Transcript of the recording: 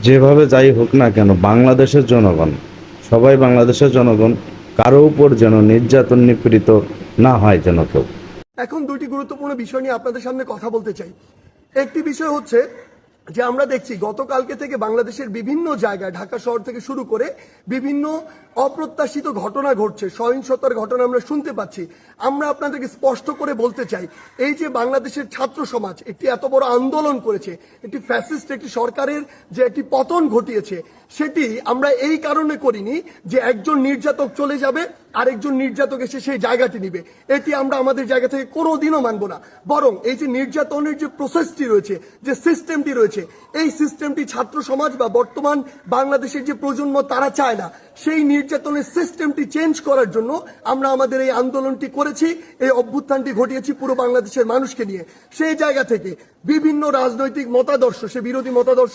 যেভাবে যাই হোক না কেন বাংলাদেশের জনগণ, সবাই বাংলাদেশের জনগণ, কারো উপর যেন নির্যাতন নিপীড়িত না হয় যেন কেউ। এখন দুইটি গুরুত্বপূর্ণ বিষয় নিয়ে আপনাদের সামনে কথা বলতে চাই। একটি বিষয় হচ্ছে যে আমরা দেখছি গতকালকে থেকে বাংলাদেশের বিভিন্ন জায়গায়, ঢাকা শহর থেকে শুরু করে বিভিন্ন অপ্রত্যাশিত ঘটনা ঘটছে, সহিংসতার ঘটনা আমরা শুনতে পাচ্ছি। আমরা আপনাদেরকে স্পষ্ট করে বলতে চাই, এই যে বাংলাদেশের ছাত্র সমাজ একটি এত বড় আন্দোলন করেছে, একটি ফ্যাসিস্ট একটি সরকারের যে একটি পতন ঘটিয়েছে, সেটি আমরা এই কারণে করিনি যে একজন নির্যাতক চলে যাবে আরেকজন নির্যাতক এসে সেই জায়গাটি নিবে। এটি আমরা আমাদের জায়গা থেকে কোনোদিনও মানব না। বরং এই যে নির্যাতনের যে প্রসেসটি রয়েছে, যে সিস্টেমটি রয়েছে, এই সিস্টেমটি ছাত্র সমাজ বা বর্তমান বাংলাদেশের যে প্রজন্ম তারা চায় না। সেই নির্যাতনের সিস্টেমটি চেঞ্জ করার জন্য আমরা আমাদের এই আন্দোলনটি করেছি, এই অভ্যুত্থানটি ঘটিয়েছি পুরো বাংলাদেশের মানুষকে নিয়ে। সেই জায়গা থেকে বিভিন্ন রাজনৈতিক মতাদর্শ, সে বিরোধী মতাদর্শ